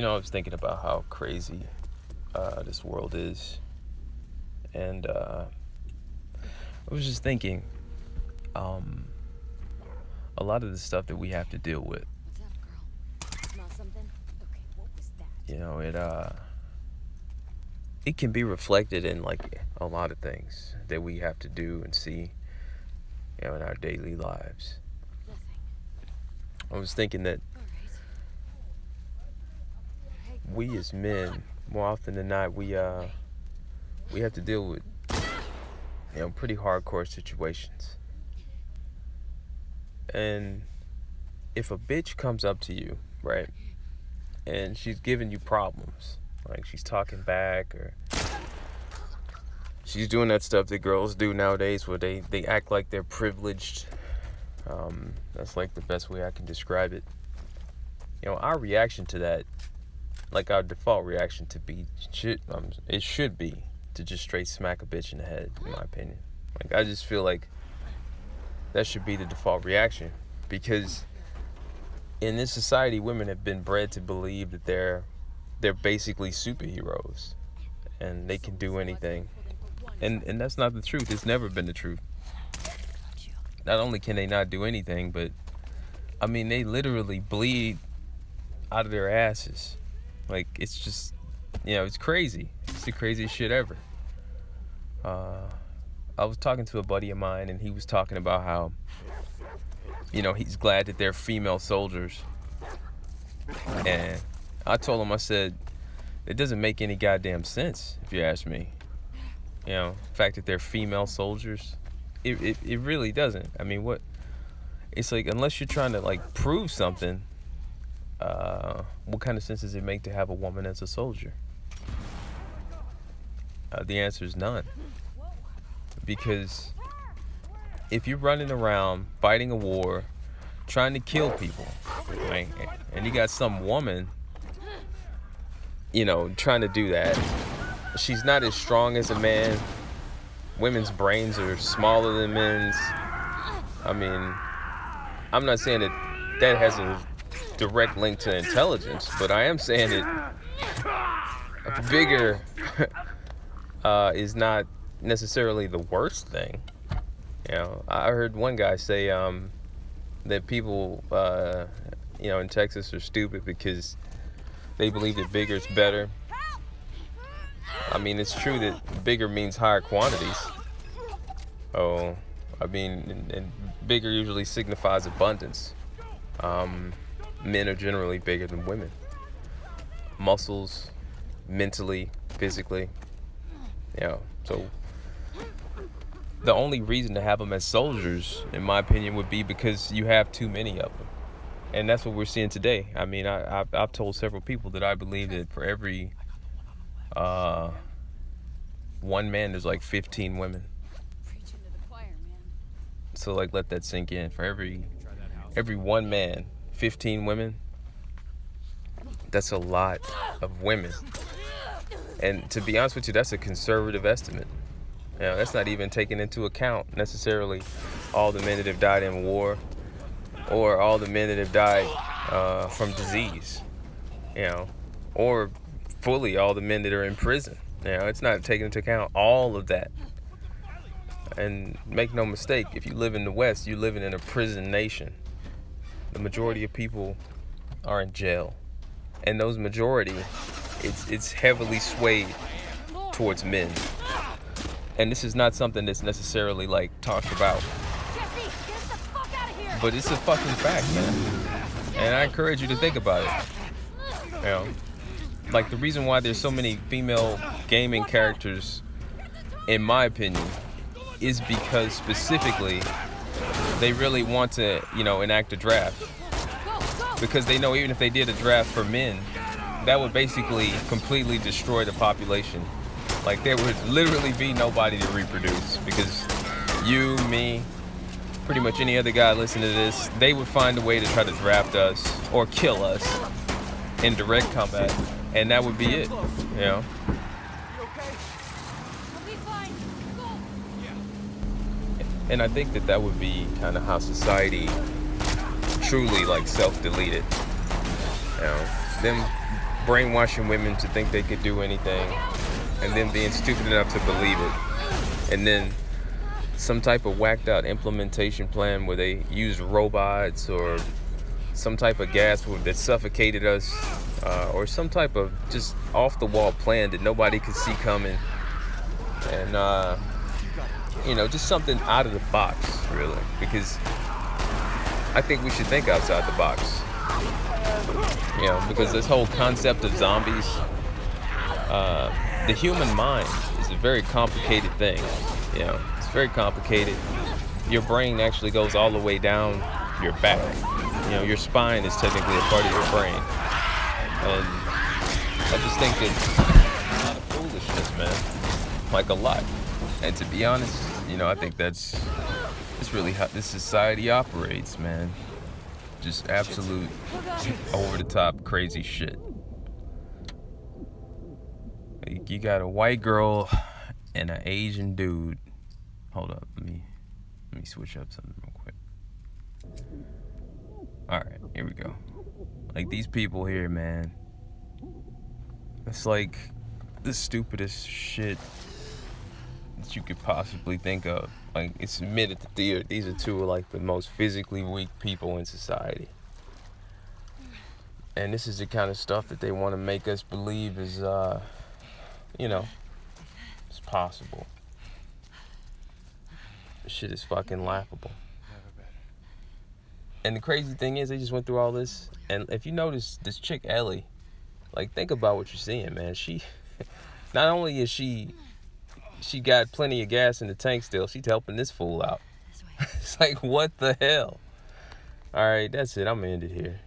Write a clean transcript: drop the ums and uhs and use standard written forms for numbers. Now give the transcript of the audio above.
I was thinking about how crazy this world is, and I was just thinking, um, a lot of the stuff that we have to deal with. What's up, girl? Smell something? Okay, what was that? It can be reflected in like a lot of things that we have to do and see, in our daily lives. Nothing. I was thinking that All right. Hey, we as men, more often than not, we have to deal with pretty hardcore situations. And if a bitch comes up to you, right, and she's giving you problems, like she's talking back or she's doing that stuff that girls do nowadays where they act like they're privileged. That's like the best way I can describe it. Our reaction to that, like our default reaction to be, it should be to just straight smack a bitch in the head, in my opinion. Like, I just feel like that should be the default reaction, because in this society, women have been bred to believe that they're basically superheroes and they can do anything. And that's not the truth. It's never been the truth. Not only can they not do anything, but I mean, they literally bleed out of their asses. Like, it's just, it's crazy. It's the craziest shit ever. I was talking to a buddy of mine, and he was talking about how, he's glad that they're female soldiers. And I told him, I said, it doesn't make any goddamn sense, if you ask me. The fact that they're female soldiers, it really doesn't. I mean, it's like, unless you're trying to, like, prove something, what kind of sense does it make to have a woman as a soldier? The answer is none. Because if you're running around fighting a war, trying to kill people, right, and you got some woman, trying to do that, she's not as strong as a man. Women's brains are smaller than men's. I mean, I'm not saying that has a direct link to intelligence, but I am saying that bigger is not necessarily the worst thing. I heard one guy say that people in Texas are stupid because they believe that bigger is better. I mean, it's true that bigger means higher quantities. Oh, I mean, and bigger usually signifies abundance. Men are generally bigger than women. Muscles, mentally, physically. So the only reason to have them as soldiers, in my opinion, would be because you have too many of them. And that's what we're seeing today. I mean, I've told several people that I believe that for every one man, there's like 15 women. preaching to the choir, man. So, like, let that sink in. For every one man, 15 women. That's a lot of women. And to be honest with you, that's a conservative estimate. That's not even taking into account necessarily all the men that have died in war or all the men that have died from disease, or fully all the men that are in prison. It's not taking into account all of that. And make no mistake, if you live in the West, you're living in a prison nation. The majority of people are in jail. And those majority, it's heavily swayed towards men. And this is not something that's necessarily like talked about. Jesse, get the fuck out of here! But it's a fucking fact, man. And I encourage you to think about it. Like, the reason why there's so many female gaming characters, in my opinion, is because specifically they really want to, enact a draft. Because they know even if they did a draft for men, that would basically completely destroy the population. Like, there would literally be nobody to reproduce, because you, me, pretty much any other guy listening to this, they would find a way to try to draft us or kill us in direct combat, and that would be it, We'll be fine. Go. And I think that would be kind of how society truly, like, self-deleted. Them brainwashing women to think they could do anything, and then being stupid enough to believe it, and then some type of whacked out implementation plan where they used robots or some type of gas that suffocated us, or some type of just off the wall plan that nobody could see coming, and just something out of the box, really, because I think we should think outside the box. Because this whole concept of zombies, the human mind is a very complicated thing. It's very complicated. Your brain actually goes all the way down your back. Your spine is technically a part of your brain. And I just think it's a lot of foolishness, man. Like a lot. And to be honest, I think it's really how this society operates, man. Just absolute over-the-top crazy shit. You got a white girl and an Asian dude. Hold up, let me switch up something real quick. Alright, here we go. Like, these people here, man. It's like the stupidest shit that you could possibly think of. Like, it's admitted that these are two of like the most physically weak people in society. And this is the kind of stuff that they want to make us believe is, it's possible. This shit is fucking laughable. And the crazy thing is, they just went through all this. And if you notice, this chick, Ellie, like, think about what you're seeing, man. She, not only is she got plenty of gas in the tank still, she's helping this fool out. It's like, what the hell? All right, that's it. I'm gonna end it here.